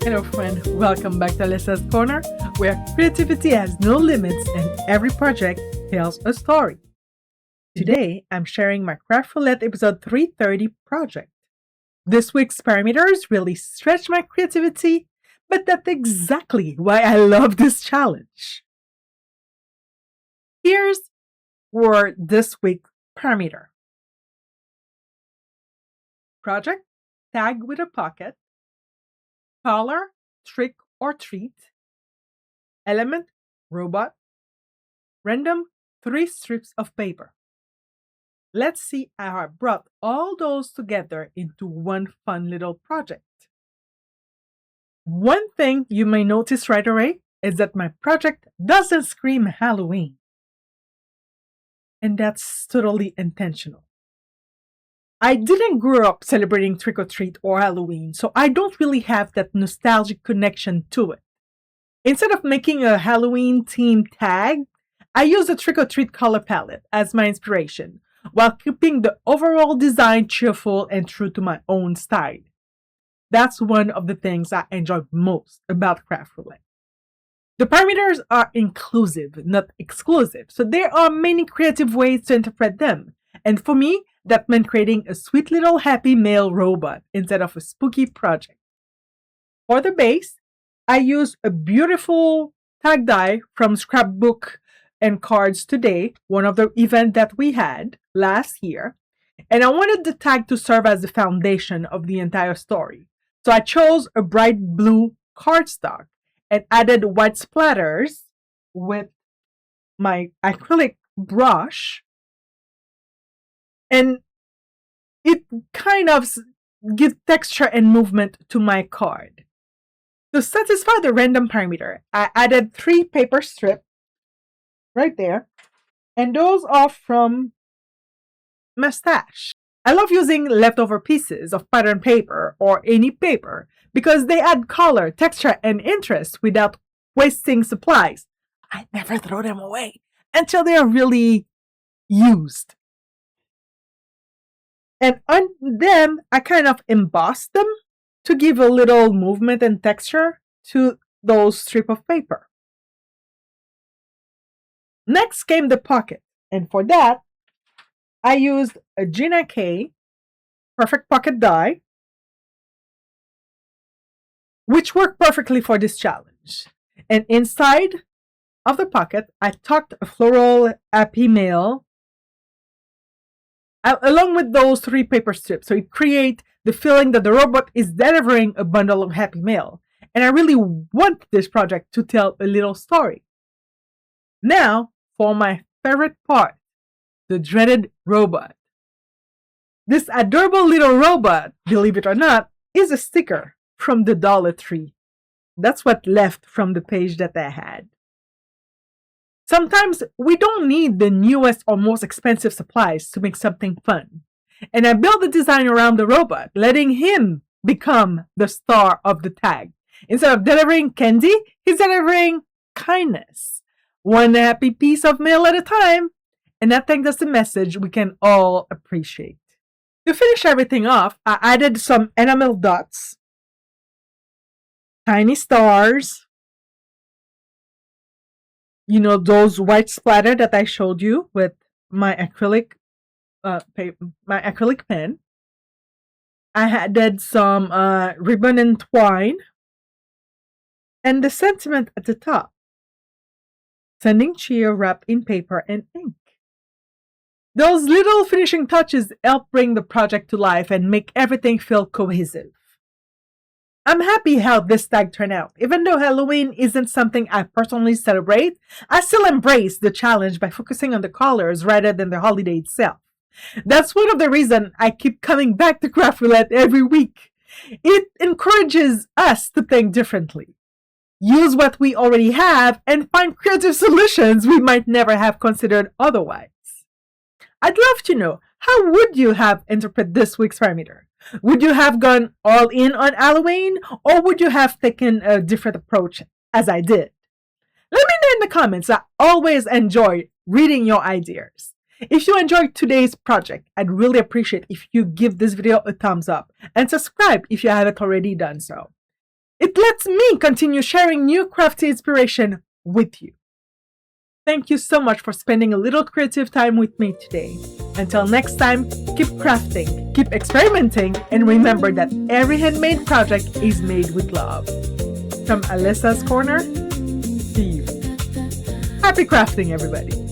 Hello friend, welcome back to Alessa's Corner, where creativity has no limits and every project tells a story. Today, I'm sharing my Craft Roulette episode 330 project. This week's parameters really stretch my creativity, but that's exactly why I love this challenge. Here's for this week's parameter. Project, tag with a pocket. Color, trick or treat. Element, robot. Random, 3 strips of paper. Let's see how I brought all those together into one fun little project. One thing you may notice right away is that my project doesn't scream Halloween. And that's totally intentional. I didn't grow up celebrating trick-or-treat or Halloween, so I don't really have that nostalgic connection to it. Instead of making a Halloween-themed tag, I used a trick-or-treat color palette as my inspiration, while keeping the overall design cheerful and true to my own style. That's one of the things I enjoy most about Craft Roulette. The parameters are inclusive, not exclusive, so there are many creative ways to interpret them. And for me, that meant creating a sweet little happy male robot instead of a spooky project. For the base, I used a beautiful tag die from Scrapbook and Cards Today, one of the events that we had last year, and I wanted the tag to serve as the foundation of the entire story. So I chose a bright blue cardstock and added white splatters with my acrylic brush. And it kind of gives texture and movement to my card. To satisfy the random parameter, I added 3 paper strips right there. And those are from my stash. I love using leftover pieces of pattern paper or any paper because they add color, texture, and interest without wasting supplies. I never throw them away until they are really used. And on them, I kind of embossed them to give a little movement and texture to those strips of paper. Next came the pocket. And for that, I used a Gina K Perfect Pocket die, which worked perfectly for this challenge. And inside of the pocket, I tucked a floral happy mail along with those 3 paper strips, so it creates the feeling that the robot is delivering a bundle of happy mail. And I really want this project to tell a little story. Now, for my favorite part, the dreaded robot. This adorable little robot, believe it or not, is a sticker from the Dollar Tree. That's what left from the page that I had. Sometimes we don't need the newest or most expensive supplies to make something fun. And I built the design around the robot, letting him become the star of the tag. Instead of delivering candy, he's delivering kindness. One happy piece of mail at a time. And I think that's the message we can all appreciate. To finish everything off, I added some enamel dots, tiny stars, those white splatter that I showed you with my acrylic pen. I added some ribbon and twine, and the sentiment at the top. Sending cheer wrapped in paper and ink. Those little finishing touches help bring the project to life and make everything feel cohesive. I'm happy how this tag turned out. Even though Halloween isn't something I personally celebrate, I still embrace the challenge by focusing on the colors rather than the holiday itself. That's one of the reasons I keep coming back to Craft Roulette every week. It encourages us to think differently, use what we already have, and find creative solutions we might never have considered otherwise. I'd love to know, how would you have interpreted this week's parameter? Would you have gone all in on Halloween, or would you have taken a different approach as I did? Let me know in the comments. I always enjoy reading your ideas. If you enjoyed today's project, I'd really appreciate if you give this video a thumbs up and subscribe if you haven't already done so. It lets me continue sharing new crafty inspiration with you. Thank you so much for spending a little creative time with me today. Until next time, keep crafting, keep experimenting, and remember that every handmade project is made with love. From Alessa's Corner to you. Happy crafting, everybody!